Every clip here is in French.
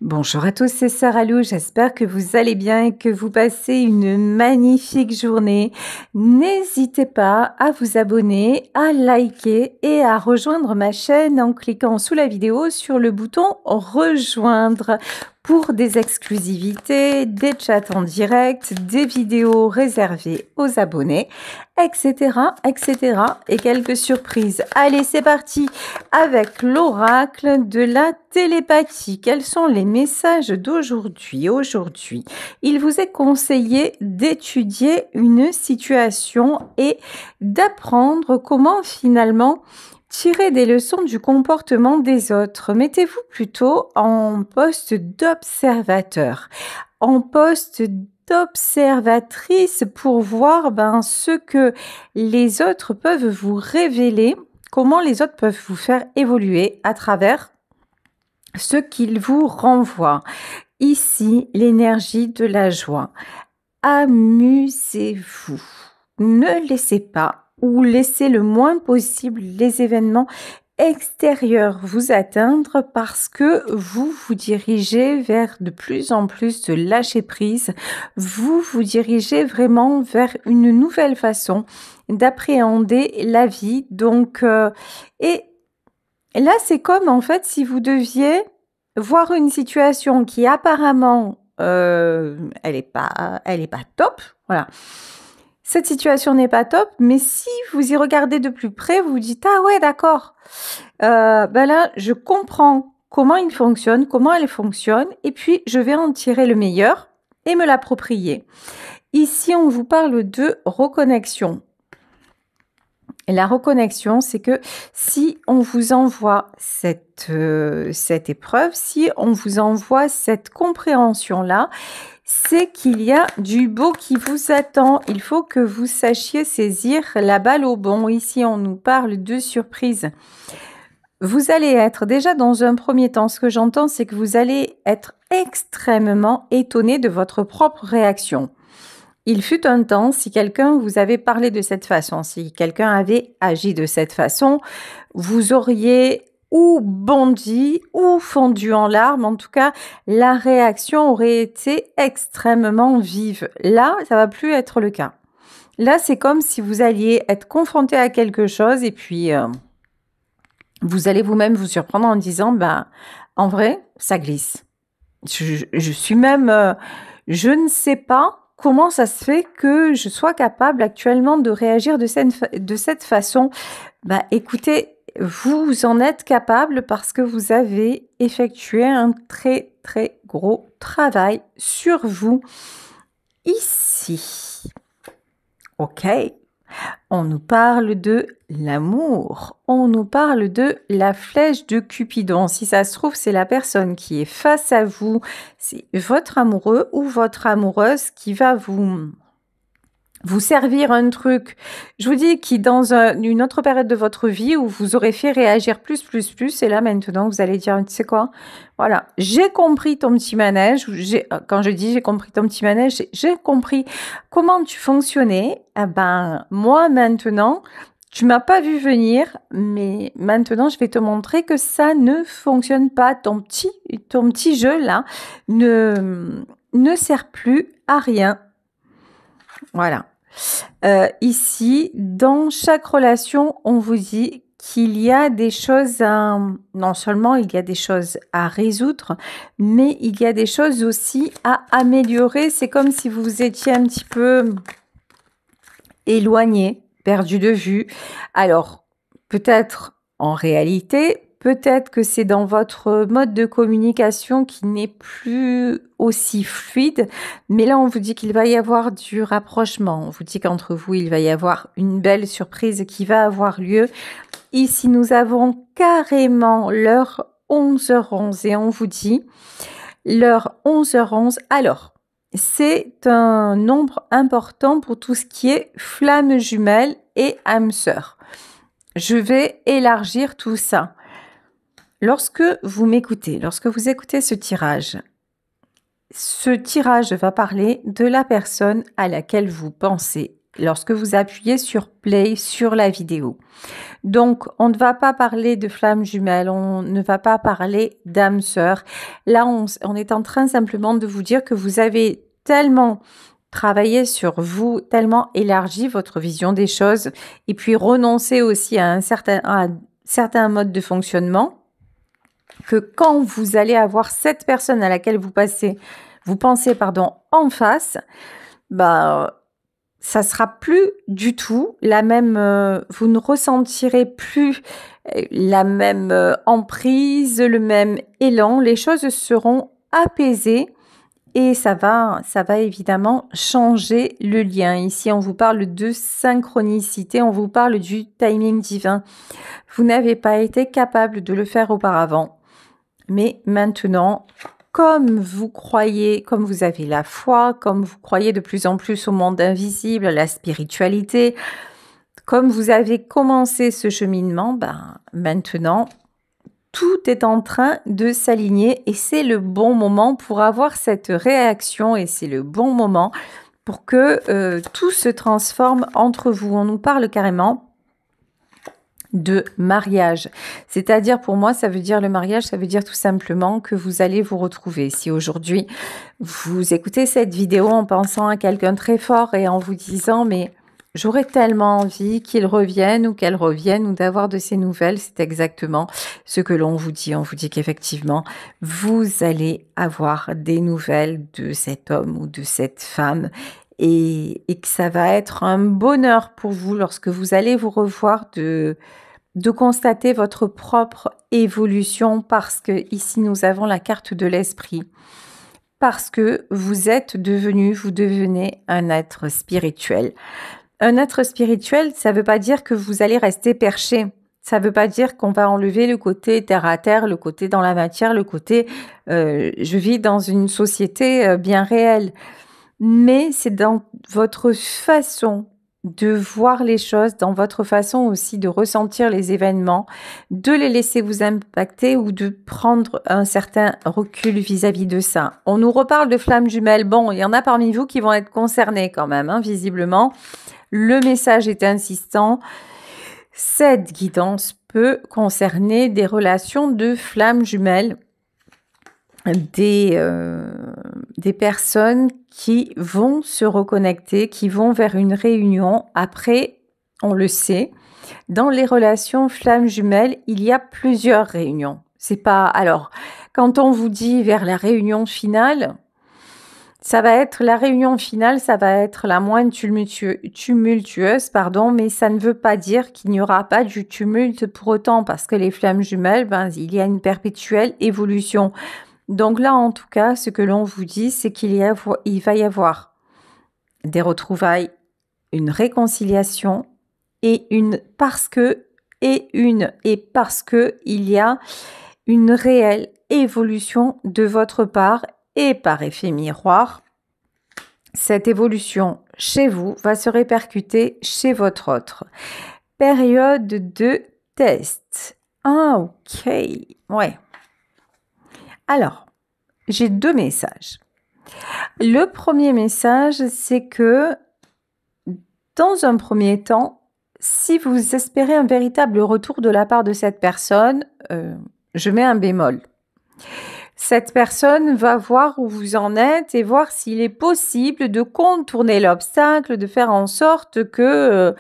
Bonjour à tous, c'est Sarah Lou, j'espère que vous allez bien et que vous passez une magnifique journée. N'hésitez pas à vous abonner, à liker et à rejoindre ma chaîne en cliquant sous la vidéo sur le bouton rejoindre pour des exclusivités, des chats en direct, des vidéos réservées aux abonnés, etc., etc. et quelques surprises. Allez, c'est parti avec l'oracle de la télépathie. Quels sont les messages d'aujourd'hui? Aujourd'hui, il vous est conseillé d'étudier une situation et d'apprendre comment finalement tirer des leçons du comportement des autres. Mettez-vous plutôt en poste d'observateur, en poste d'observatrice pour voir ce que les autres peuvent vous révéler, comment les autres peuvent vous faire évoluer à travers ce qu'ils vous renvoient. Ici, l'énergie de la joie. Amusez-vous. Ne laissez pas ou laissez le moins possible les événements extérieurs vous atteindre parce que vous vous dirigez vers de plus en plus de lâcher prise. Vous vous dirigez vraiment vers une nouvelle façon d'appréhender la vie. Donc, et là, c'est comme en fait si vous deviez voir une situation qui apparemment elle est pas top, voilà. Cette situation n'est pas top, mais si vous y regardez de plus près, vous vous dites ah ouais d'accord, là je comprends comment il fonctionne, comment elle fonctionne, et puis je vais en tirer le meilleur et me l'approprier. Ici, on vous parle de reconnexion. Et la reconnexion, c'est que si on vous envoie cette épreuve, si on vous envoie cette compréhension-là, c'est qu'il y a du beau qui vous attend. Il faut que vous sachiez saisir la balle au bond. Ici, on nous parle de surprise. Vous allez être déjà dans un premier temps, ce que j'entends, c'est que vous allez être extrêmement étonné de votre propre réaction. Il fut un temps, si quelqu'un vous avait parlé de cette façon, si quelqu'un avait agi de cette façon, vous auriez ou bondi ou fondu en larmes. En tout cas, la réaction aurait été extrêmement vive. Là, ça va plus être le cas. Là, c'est comme si vous alliez être confronté à quelque chose et puis vous allez vous-même vous surprendre en disant, en vrai, ça glisse. Je suis même, je ne sais pas comment ça se fait que je sois capable actuellement de réagir de cette façon. Écoutez, vous en êtes capable parce que vous avez effectué un très très gros travail sur vous ici. Ok. On nous parle de l'amour, on nous parle de la flèche de Cupidon. Si ça se trouve, c'est la personne qui est face à vous, c'est votre amoureux ou votre amoureuse qui va vous servir un truc, je vous dis, qui dans une autre période de votre vie où vous aurez fait réagir plus, et là maintenant vous allez dire, tu sais quoi, voilà, j'ai compris ton petit manège, quand je dis j'ai compris ton petit manège, j'ai compris comment tu fonctionnais, moi maintenant, tu m'as pas vu venir, mais maintenant je vais te montrer que ça ne fonctionne pas, ton petit jeu là ne sert plus à rien. Voilà. Ici, dans chaque relation, on vous dit qu'il y a des choses non seulement il y a des choses à résoudre, mais il y a des choses aussi à améliorer. C'est comme si vous étiez un petit peu éloigné, perdu de vue. Alors, peut-être en réalité, peut-être que c'est dans votre mode de communication qui n'est plus aussi fluide, mais là, on vous dit qu'il va y avoir du rapprochement. On vous dit qu'entre vous, il va y avoir une belle surprise qui va avoir lieu. Ici, nous avons carrément l'heure 11h11 et on vous dit l'heure 11h11. Alors, c'est un nombre important pour tout ce qui est flamme jumelle et âme sœur. Je vais élargir tout ça. Lorsque vous m'écoutez, lorsque vous écoutez ce tirage va parler de la personne à laquelle vous pensez lorsque vous appuyez sur play sur la vidéo. Donc, on ne va pas parler de flammes jumelles, on ne va pas parler d'âme sœur. Là, on est en train simplement de vous dire que vous avez tellement travaillé sur vous, tellement élargi votre vision des choses et puis renoncer aussi à un certain mode de fonctionnement que quand vous allez avoir cette personne à laquelle vous pensez, en face, ça sera plus du tout la même, vous ne ressentirez plus la même emprise, le même élan. Les choses seront apaisées et ça va évidemment changer le lien. Ici, on vous parle de synchronicité, on vous parle du timing divin. Vous n'avez pas été capable de le faire auparavant, mais maintenant, comme vous croyez, comme vous avez la foi, comme vous croyez de plus en plus au monde invisible, à la spiritualité, comme vous avez commencé ce cheminement, maintenant, tout est en train de s'aligner et c'est le bon moment pour avoir cette réaction et c'est le bon moment pour que tout se transforme entre vous. On nous parle carrément de mariage. C'est-à-dire, pour moi, ça veut dire le mariage, ça veut dire tout simplement que vous allez vous retrouver. Si aujourd'hui, vous écoutez cette vidéo en pensant à quelqu'un très fort et en vous disant, mais j'aurais tellement envie qu'il revienne ou qu'elle revienne ou d'avoir de ses nouvelles, c'est exactement ce que l'on vous dit. On vous dit qu'effectivement, vous allez avoir des nouvelles de cet homme ou de cette femme et que ça va être un bonheur pour vous lorsque vous allez vous revoir de constater votre propre évolution parce que ici nous avons la carte de l'esprit. Parce que vous devenez un être spirituel. Un être spirituel, ça ne veut pas dire que vous allez rester perché. Ça ne veut pas dire qu'on va enlever le côté terre à terre, le côté dans la matière, le côté je vis dans une société bien réelle. Mais c'est dans votre façon de voir les choses, dans votre façon aussi de ressentir les événements, de les laisser vous impacter ou de prendre un certain recul vis-à-vis de ça. On nous reparle de flammes jumelles. Bon, il y en a parmi vous qui vont être concernés quand même, hein, visiblement. Le message est insistant. Cette guidance peut concerner des relations de flammes jumelles, des personnes qui vont se reconnecter, qui vont vers une réunion. Après, on le sait, dans les relations flammes jumelles, il y a plusieurs réunions. C'est pas alors quand on vous dit vers la réunion finale, ça va être la moins tumultueuse, mais ça ne veut pas dire qu'il n'y aura pas du tumulte pour autant, parce que les flammes jumelles, il y a une perpétuelle évolution. Donc là, en tout cas, ce que l'on vous dit, c'est il va y avoir des retrouvailles, une réconciliation parce que il y a une réelle évolution de votre part et par effet miroir, cette évolution chez vous va se répercuter chez votre autre. Période de test. Ah, ok. Ouais. Alors, j'ai 2 messages. Le premier message, c'est que dans un premier temps, si vous espérez un véritable retour de la part de cette personne, je mets un bémol. Cette personne va voir où vous en êtes et voir s'il est possible de contourner l'obstacle, de faire en sorte que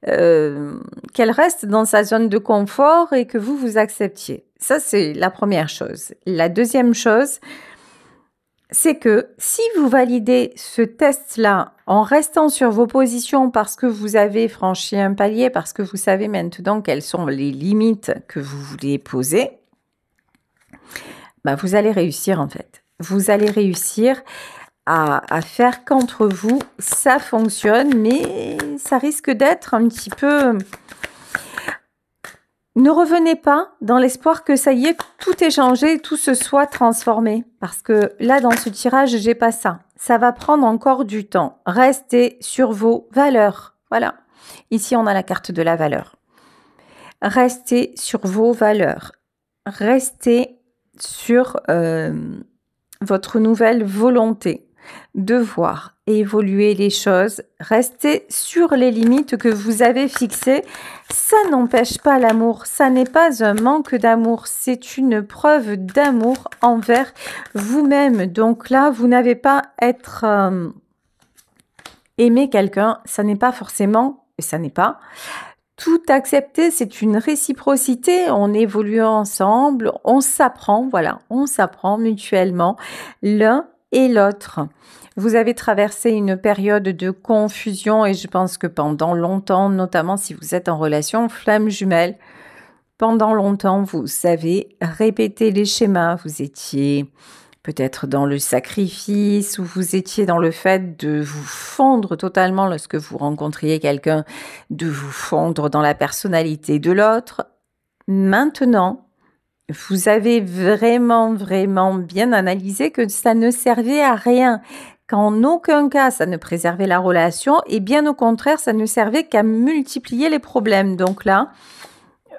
qu'elle reste dans sa zone de confort et que vous acceptiez. Ça, c'est la première chose. La deuxième chose, c'est que si vous validez ce test-là en restant sur vos positions parce que vous avez franchi un palier, parce que vous savez maintenant quelles sont les limites que vous voulez poser, vous allez réussir en fait. Vous allez réussir à faire qu'entre vous, ça fonctionne, mais ça risque d'être un petit peu... Ne revenez pas dans l'espoir que ça y est, tout est changé, tout se soit transformé. Parce que là, dans ce tirage, j'ai pas ça. Ça va prendre encore du temps. Restez sur vos valeurs. Voilà. Ici, on a la carte de la valeur. Restez sur vos valeurs. Restez sur votre nouvelle volonté. de voir évoluer les choses, rester sur les limites que vous avez fixées. Ça n'empêche pas l'amour, ça n'est pas un manque d'amour, c'est une preuve d'amour envers vous-même. Donc là, vous n'avez pas à être aimer quelqu'un, ça n'est pas forcément, et ça n'est pas tout accepter, c'est une réciprocité, on évolue ensemble, on s'apprend, voilà, on s'apprend mutuellement l'un et l'autre. Vous avez traversé une période de confusion et je pense que pendant longtemps, notamment si vous êtes en relation flamme jumelle, pendant longtemps, vous avez répété les schémas, vous étiez peut-être dans le sacrifice ou vous étiez dans le fait de vous fondre totalement lorsque vous rencontriez quelqu'un, de vous fondre dans la personnalité de l'autre. Maintenant, vous avez vraiment bien analysé que ça ne servait à rien, qu'en aucun cas ça ne préservait la relation et bien au contraire, ça ne servait qu'à multiplier les problèmes. Donc là,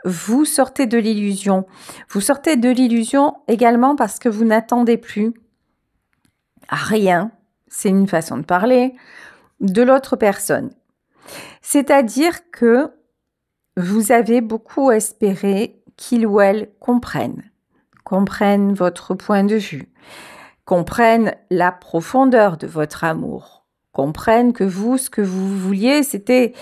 vous sortez de l'illusion. Vous sortez de l'illusion également parce que vous n'attendez plus à rien, c'est une façon de parler, de l'autre personne. C'est-à-dire que vous avez beaucoup espéré qu'il ou elle comprenne votre point de vue, comprenne la profondeur de votre amour, comprenne que vous, ce que vous vouliez, c'était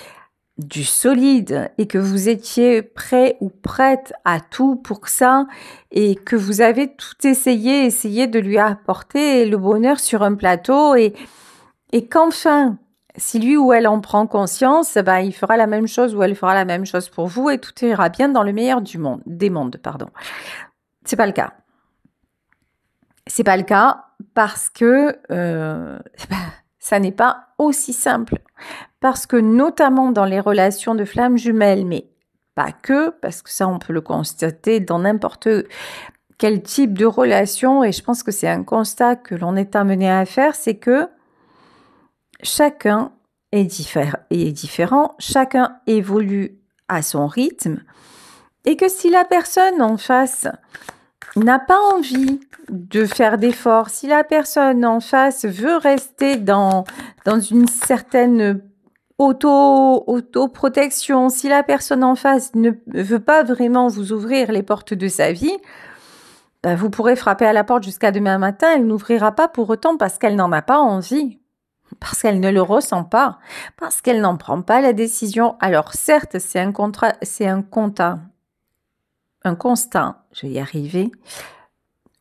du solide et que vous étiez prêt ou prête à tout pour ça et que vous avez tout essayé de lui apporter le bonheur sur un plateau et qu'enfin, si lui ou elle en prend conscience, ben, il fera la même chose ou elle fera la même chose pour vous et tout ira bien dans le meilleur des mondes, pardon. C'est pas le cas. C'est pas le cas parce que ça n'est pas aussi simple. Parce que notamment dans les relations de flammes jumelles, mais pas que, parce que ça on peut le constater dans n'importe quel type de relation, et je pense que c'est un constat que l'on est amené à faire, c'est que chacun est différent, chacun évolue à son rythme, et que si la personne en face n'a pas envie de faire d'efforts, si la personne en face veut rester dans une certaine autoprotection, si la personne en face ne veut pas vraiment vous ouvrir les portes de sa vie, ben vous pourrez frapper à la porte jusqu'à demain matin, elle n'ouvrira pas pour autant parce qu'elle n'en a pas envie, parce qu'elle ne le ressent pas, parce qu'elle n'en prend pas la décision. Alors certes, c'est un constat, je vais y arriver,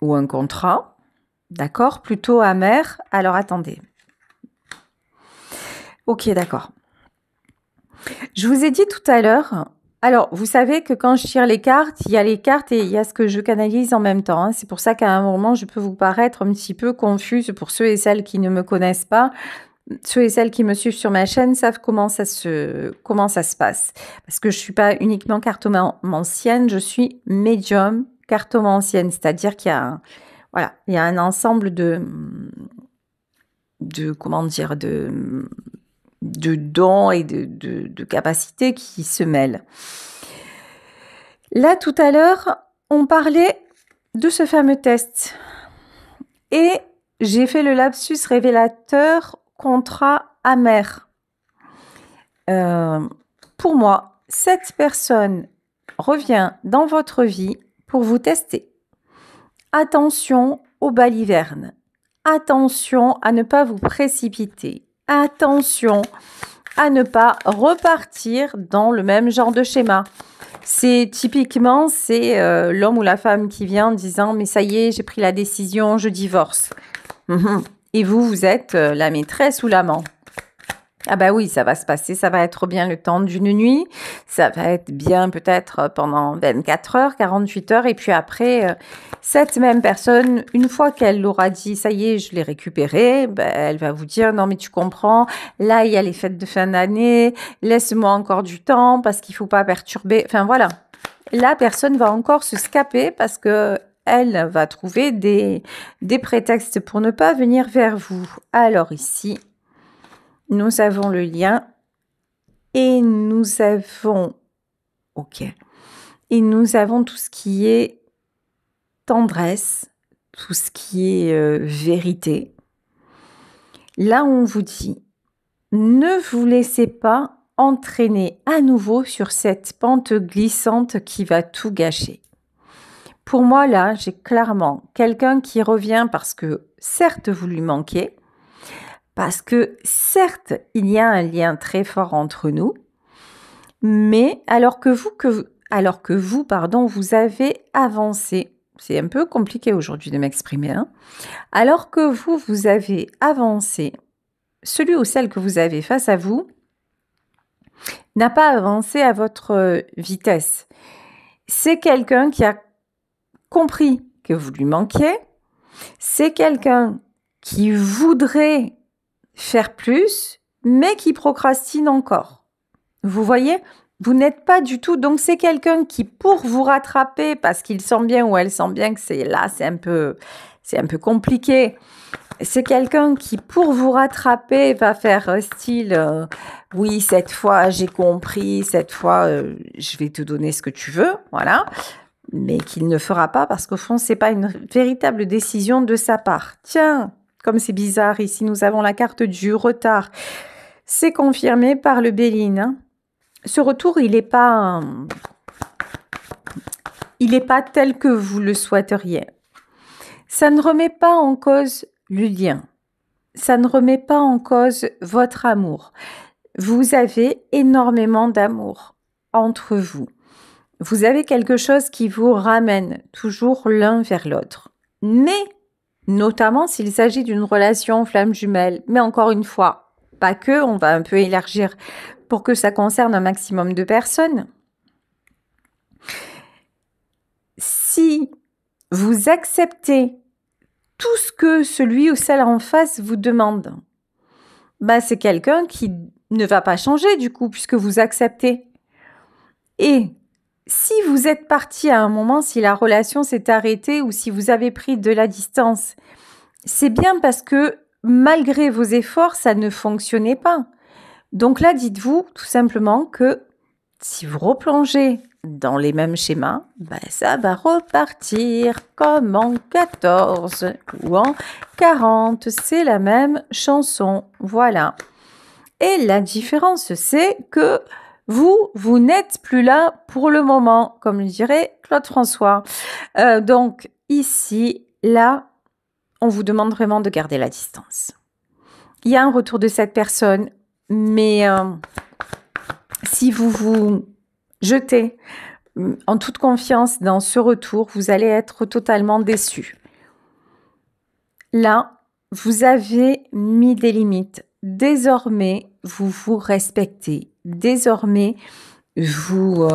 ou un contrat, d'accord, plutôt amer. Alors attendez. Ok, d'accord. Je vous ai dit tout à l'heure, alors vous savez que quand je tire les cartes, il y a les cartes et il y a ce que je canalise en même temps. Hein. C'est pour ça qu'à un moment, je peux vous paraître un petit peu confuse pour ceux et celles qui ne me connaissent pas. Ceux et celles qui me suivent sur ma chaîne savent comment ça se passe. Parce que je ne suis pas uniquement cartomancienne, je suis médium cartomancienne. C'est-à-dire qu'il y a il y a un ensemble de dons et de capacités qui se mêlent. Là, tout à l'heure, on parlait de ce fameux test. Et j'ai fait le lapsus révélateur contrat amer. Pour moi, cette personne revient dans votre vie pour vous tester. Attention aux balivernes. Attention à ne pas vous précipiter. Attention à ne pas repartir dans le même genre de schéma. C'est typiquement, l'homme ou la femme qui vient en disant « mais ça y est, j'ai pris la décision, je divorce ». Et vous êtes la maîtresse ou l'amant. Ah bah oui, ça va se passer, ça va être bien le temps d'une nuit, ça va être bien peut-être pendant 24 heures, 48 heures, et puis après, cette même personne, une fois qu'elle l'aura dit, ça y est, je l'ai récupéré, ben, elle va vous dire, non mais tu comprends, là il y a les fêtes de fin d'année, laisse-moi encore du temps, parce qu'il faut pas perturber, enfin voilà. La personne va encore se scaper parce que elle va trouver des prétextes pour ne pas venir vers vous. Alors ici, nous avons le lien et nous avons, et nous avons tout ce qui est tendresse, tout ce qui est vérité. Là, on vous dit, ne vous laissez pas entraîner à nouveau sur cette pente glissante qui va tout gâcher. Pour moi, là, j'ai clairement quelqu'un qui revient parce que, certes, vous lui manquez, parce que, certes, il y a un lien très fort entre nous, mais alors que vous, vous avez avancé, c'est un peu compliqué aujourd'hui de m'exprimer, hein, alors que vous avez avancé, celui ou celle que vous avez face à vous n'a pas avancé à votre vitesse. C'est quelqu'un qui a compris que vous lui manquiez, c'est quelqu'un qui voudrait faire plus, mais qui procrastine encore. Vous voyez, vous n'êtes pas du tout... Donc, c'est quelqu'un qui, pour vous rattraper, parce qu'il sent bien ou elle sent bien que c'est un peu compliqué, c'est quelqu'un qui, pour vous rattraper, va faire style oui, cette fois, j'ai compris, cette fois, je vais te donner ce que tu veux, voilà. Mais qu'il ne fera pas parce qu'au fond, c'est pas une véritable décision de sa part. Tiens, comme c'est bizarre, ici, nous avons la carte du retard. C'est confirmé par le Béline, hein. Ce retour, il n'est pas tel que vous le souhaiteriez. Ça ne remet pas en cause le lien. Ça ne remet pas en cause votre amour. Vous avez énormément d'amour entre vous. Vous avez quelque chose qui vous ramène toujours l'un vers l'autre. Mais, notamment s'il s'agit d'une relation flamme jumelle, mais encore une fois, pas que, on va un peu élargir pour que ça concerne un maximum de personnes. Si vous acceptez tout ce que celui ou celle en face vous demande, c'est quelqu'un qui ne va pas changer du coup, puisque vous acceptez. Et si vous êtes parti à un moment, si la relation s'est arrêtée ou si vous avez pris de la distance, c'est bien parce que malgré vos efforts, ça ne fonctionnait pas. Donc là, dites-vous tout simplement que si vous replongez dans les mêmes schémas, ça va repartir comme en 14 ou en 40. C'est la même chanson. Voilà. Et la différence, c'est que vous n'êtes plus là pour le moment, comme le dirait Claude François. Donc ici, là, on vous demande vraiment de garder la distance. Il y a un retour de cette personne, mais si vous vous jetez en toute confiance dans ce retour, vous allez être totalement déçu. Là, vous avez mis des limites. Désormais, vous vous respectez. Désormais, vous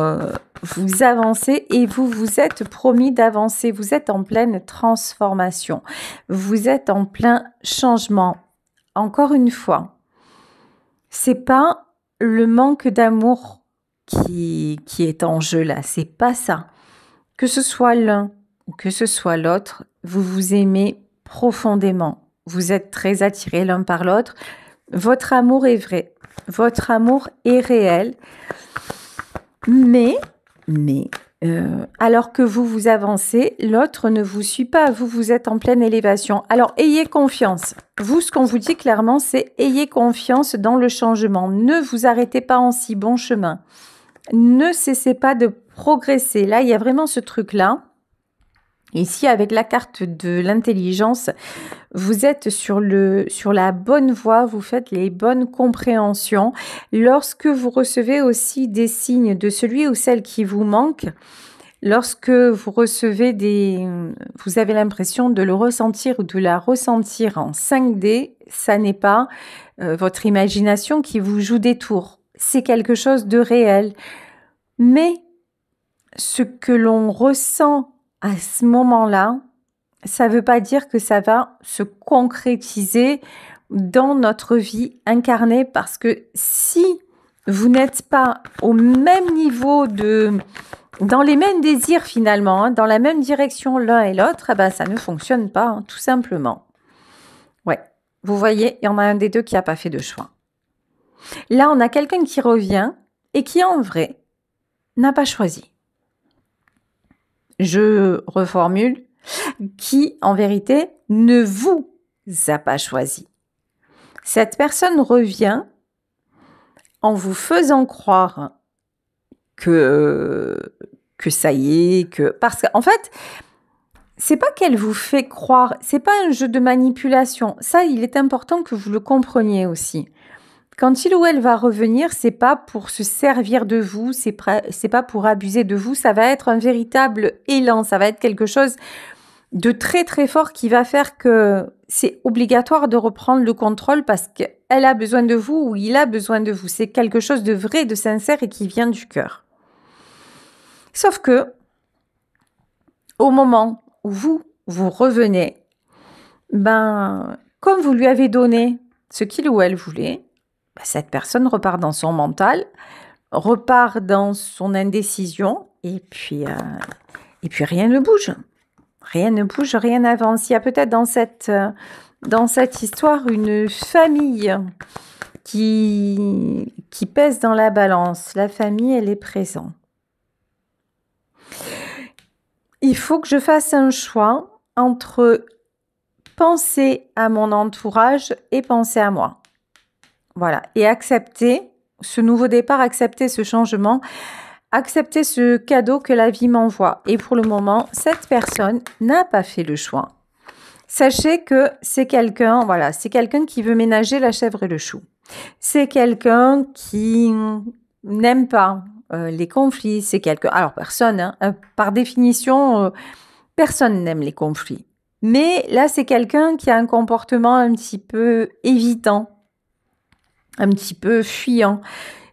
avancez et vous vous êtes promis d'avancer. Vous êtes en pleine transformation. Vous êtes en plein changement. Encore une fois, c'est pas le manque d'amour qui est en jeu là. C'est pas ça. Que ce soit l'un ou que ce soit l'autre, vous vous aimez profondément. Vous êtes très attirés l'un par l'autre. Votre amour est vrai. Votre amour est réel. Mais alors que vous avancez, l'autre ne vous suit pas. Vous êtes en pleine élévation. Alors, ayez confiance. Vous, ce qu'on vous dit clairement, c'est ayez confiance dans le changement. Ne vous arrêtez pas en si bon chemin. Ne cessez pas de progresser. Là, il y a vraiment ce truc-là. Ici, avec la carte de l'intelligence, vous êtes sur la bonne voie, vous faites les bonnes compréhensions. Lorsque vous recevez aussi des signes de celui ou celle qui vous manque, lorsque vous recevez vous avez l'impression de le ressentir ou de la ressentir en 5D, ça n'est pas votre imagination qui vous joue des tours. C'est quelque chose de réel. Mais ce que l'on ressent à ce moment-là, ça ne veut pas dire que ça va se concrétiser dans notre vie incarnée, parce que si vous n'êtes pas au même niveau dans les mêmes désirs finalement, dans la même direction l'un et l'autre, ça ne fonctionne pas, tout simplement. Ouais, vous voyez, il y en a un des deux qui n'a pas fait de choix. Là, on a quelqu'un qui revient et qui, en vrai, n'a pas choisi. Je reformule, qui, en vérité, ne vous a pas choisi. Cette personne revient en vous faisant croire que ça y est, parce qu'en fait, c'est pas qu'elle vous fait croire, c'est pas un jeu de manipulation. Ça, il est important que vous le compreniez aussi. Quand il ou elle va revenir, c'est pas pour se servir de vous, c'est pas pour abuser de vous, ça va être un véritable élan, ça va être quelque chose de très très fort qui va faire que c'est obligatoire de reprendre le contrôle parce qu'elle a besoin de vous ou il a besoin de vous. C'est quelque chose de vrai, de sincère et qui vient du cœur. Sauf que, au moment où vous revenez, comme vous lui avez donné ce qu'il ou elle voulait, cette personne repart dans son mental, repart dans son indécision et puis rien ne bouge. Rien ne bouge, rien n'avance. Il y a peut-être dans cette histoire une famille qui pèse dans la balance. La famille, elle est présente. Il faut que je fasse un choix entre penser à mon entourage et penser à moi. Voilà. Et accepter ce nouveau départ, accepter ce changement, accepter ce cadeau que la vie m'envoie. Et pour le moment, cette personne n'a pas fait le choix. Sachez que c'est quelqu'un, c'est quelqu'un qui veut ménager la chèvre et le chou. C'est quelqu'un qui n'aime pas les conflits. C'est quelqu'un. Alors personne, par définition, personne n'aime les conflits. Mais là, c'est quelqu'un qui a un comportement un petit peu évitant, un petit peu fuyant.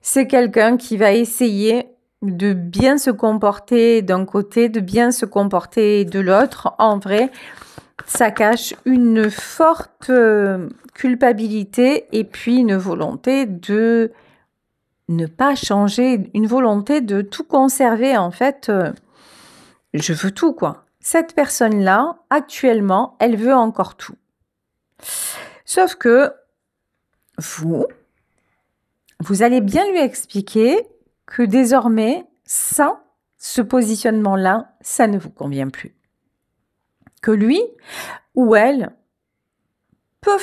C'est quelqu'un qui va essayer de bien se comporter d'un côté, de bien se comporter de l'autre. En vrai, ça cache une forte culpabilité et puis une volonté de ne pas changer, une volonté de tout conserver. En fait, je veux tout, quoi. Cette personne-là, actuellement, elle veut encore tout. Sauf que vous allez bien lui expliquer que désormais, ce positionnement-là, ça ne vous convient plus. Que lui ou elle peut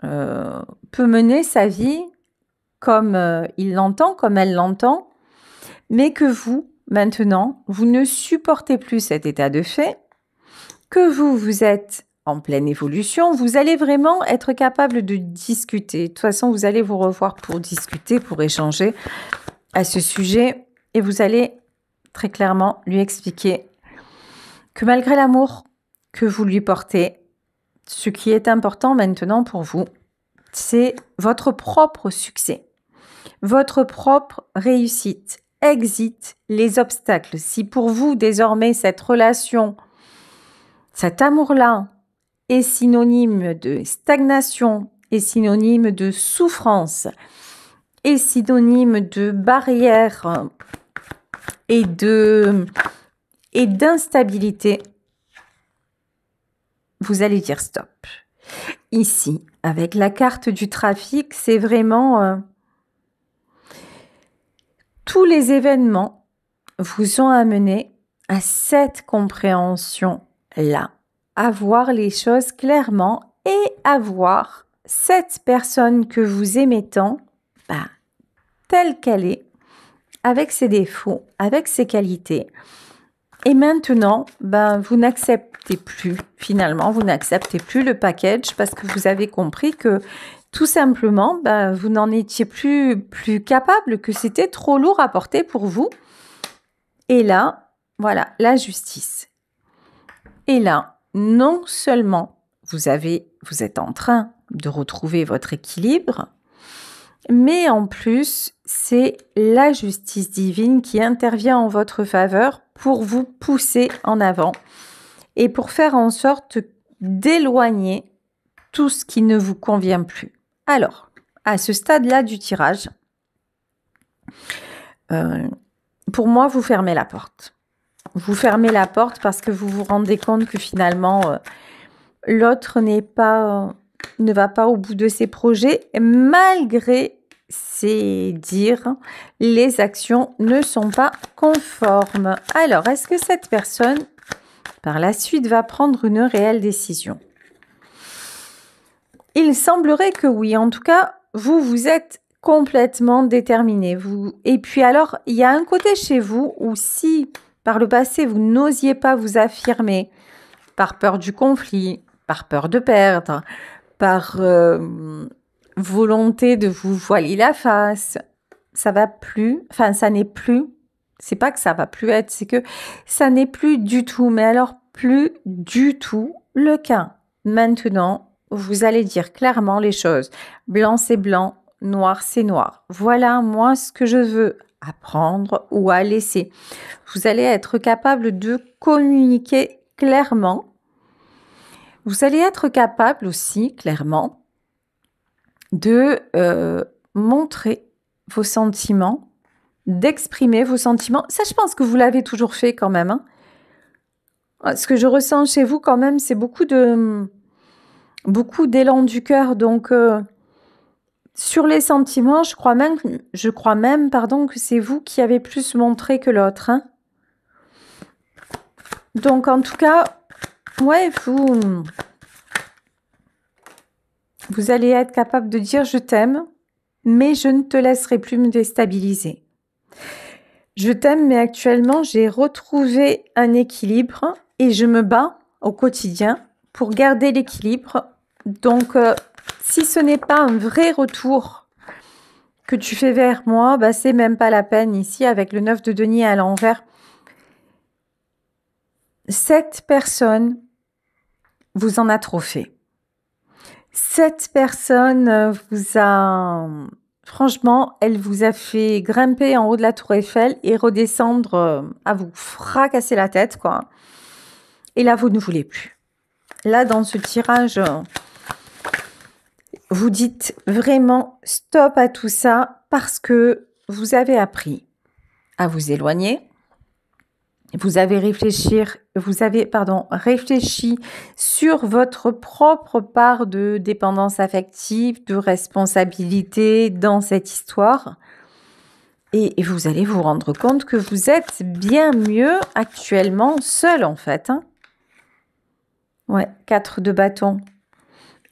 peut mener sa vie comme il l'entend, comme elle l'entend, mais que vous, maintenant, vous ne supportez plus cet état de fait, que vous êtes en pleine évolution, vous allez vraiment être capable de discuter. De toute façon, vous allez vous revoir pour discuter, pour échanger à ce sujet et vous allez très clairement lui expliquer que malgré l'amour que vous lui portez, ce qui est important maintenant pour vous, c'est votre propre succès, votre propre réussite. Exit les obstacles. Si pour vous, désormais, cette relation, cet amour-là est synonyme de stagnation, est synonyme de souffrance, est synonyme de barrière et d'instabilité, vous allez dire stop. Ici, avec la carte du trafic, c'est vraiment tous les événements vous ont amené à cette compréhension-là, à voir les choses clairement et à voir cette personne que vous aimez tant, telle qu'elle est, avec ses défauts, avec ses qualités. Et maintenant, vous n'acceptez plus, finalement, vous n'acceptez plus le package parce que vous avez compris que tout simplement, vous n'en étiez plus capable, que c'était trop lourd à porter pour vous. Et là, voilà, la justice. Et là, non seulement vous êtes en train de retrouver votre équilibre, mais en plus, c'est la justice divine qui intervient en votre faveur pour vous pousser en avant et pour faire en sorte d'éloigner tout ce qui ne vous convient plus. Alors, à ce stade-là du tirage, pour moi, vous fermez la porte. Vous fermez la porte parce que vous vous rendez compte que finalement, l'autre ne va pas au bout de ses projets, malgré ses dires, les actions ne sont pas conformes. Alors, est-ce que cette personne, par la suite, va prendre une réelle décision ? Il semblerait que oui. En tout cas, vous êtes complètement déterminé. Et puis alors, il y a un côté chez vous où si par le passé, vous n'osiez pas vous affirmer par peur du conflit, par peur de perdre, par volonté de vous voiler la face, ça va plus, enfin ça n'est plus, c'est pas que ça va plus être, c'est que ça n'est plus du tout, mais alors plus du tout le cas. Maintenant, vous allez dire clairement les choses. Blanc c'est blanc, noir c'est noir. Voilà moi ce que je veux apprendre ou à laisser. Vous allez être capable de communiquer clairement. Vous allez être capable aussi clairement de montrer vos sentiments, d'exprimer vos sentiments. Ça, je pense que vous l'avez toujours fait quand même. Hein. Ce que je ressens chez vous quand même, c'est beaucoup d'élan du cœur. Donc, sur les sentiments, je crois même, pardon, que c'est vous qui avez plus montré que l'autre. Hein. Donc, en tout cas, ouais, vous allez être capable de dire je t'aime, mais je ne te laisserai plus me déstabiliser. Je t'aime, mais actuellement, j'ai retrouvé un équilibre et je me bats au quotidien pour garder l'équilibre. Donc, si ce n'est pas un vrai retour que tu fais vers moi, bah, c'est même pas la peine ici avec le 9 de denier à l'envers. Cette personne vous en a trop fait. Cette personne vous a... Franchement, elle vous a fait grimper en haut de la tour Eiffel et redescendre à vous fracasser la tête, quoi. Et là, vous ne voulez plus. Là, dans ce tirage, vous dites vraiment stop à tout ça parce que vous avez appris à vous éloigner. Vous avez réfléchi sur votre propre part de dépendance affective, de responsabilité dans cette histoire. Et vous allez vous rendre compte que vous êtes bien mieux actuellement seul en fait. Hein. Ouais, 4 de bâton.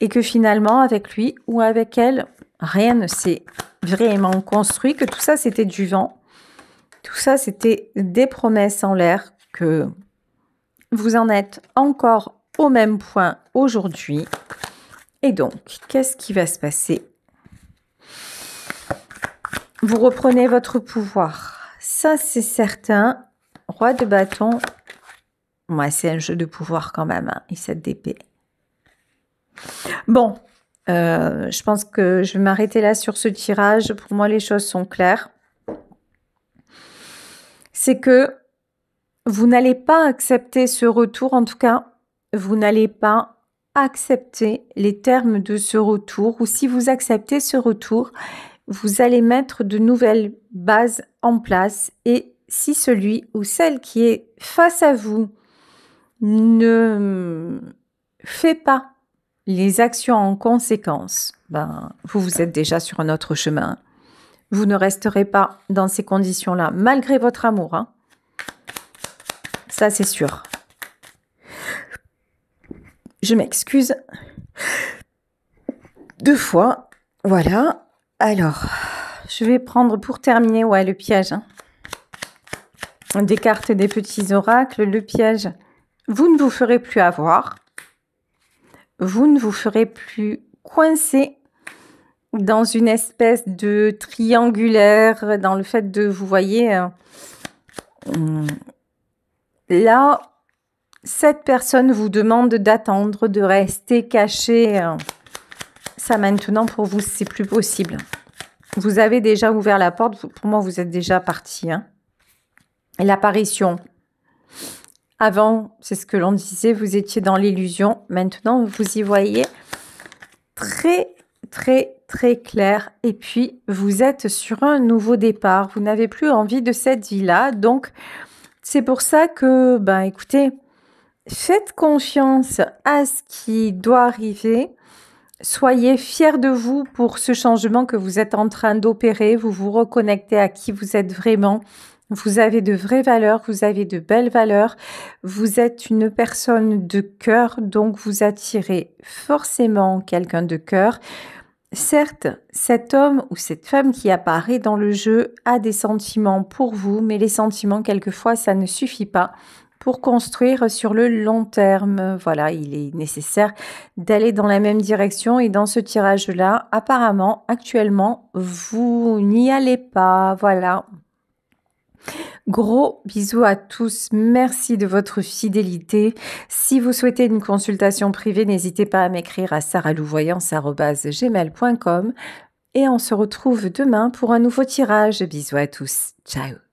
Et que finalement, avec lui ou avec elle, rien ne s'est vraiment construit, que tout ça c'était du vent. Tout ça, c'était des promesses en l'air, que vous en êtes encore au même point aujourd'hui. Et donc, qu'est-ce qui va se passer? Vous reprenez votre pouvoir. Ça, c'est certain. Roi de bâton. Ouais, c'est un jeu de pouvoir quand même, hein, et 7 d'épée. Bon, je pense que je vais m'arrêter là sur ce tirage. Pour moi, les choses sont claires. C'est que vous n'allez pas accepter ce retour, en tout cas, vous n'allez pas accepter les termes de ce retour, ou si vous acceptez ce retour, vous allez mettre de nouvelles bases en place, et si celui ou celle qui est face à vous ne fait pas les actions en conséquence, ben, vous êtes déjà sur un autre chemin. Vous ne resterez pas dans ces conditions-là, malgré votre amour. Hein. Ça, c'est sûr. Je m'excuse. 2 fois. Voilà. Alors, je vais prendre pour terminer, ouais, le piège. Hein. Des cartes des petits oracles. Le piège. Vous ne vous ferez plus avoir. Vous ne vous ferez plus coincer dans une espèce de triangulaire, dans le fait de, vous voyez, là, cette personne vous demande d'attendre, de rester caché. Ça, maintenant, pour vous, c'est plus possible. Vous avez déjà ouvert la porte. Pour moi, vous êtes déjà parti. Hein. L'apparition. Avant, c'est ce que l'on disait, vous étiez dans l'illusion. Maintenant, vous y voyez très, très, très clair. Et puis, vous êtes sur un nouveau départ. Vous n'avez plus envie de cette vie-là. Donc, c'est pour ça que, ben, écoutez, faites confiance à ce qui doit arriver. Soyez fiers de vous pour ce changement que vous êtes en train d'opérer. Vous vous reconnectez à qui vous êtes vraiment. Vous avez de vraies valeurs, vous avez de belles valeurs, vous êtes une personne de cœur, donc vous attirez forcément quelqu'un de cœur. Certes, cet homme ou cette femme qui apparaît dans le jeu a des sentiments pour vous, mais les sentiments, quelquefois, ça ne suffit pas pour construire sur le long terme. Voilà, il est nécessaire d'aller dans la même direction et dans ce tirage-là, apparemment, actuellement, vous n'y allez pas. Voilà. Gros bisous à tous, merci de votre fidélité. Si vous souhaitez une consultation privée, n'hésitez pas à m'écrire à saralouvoyance@gmail.com et on se retrouve demain pour un nouveau tirage. Bisous à tous, ciao.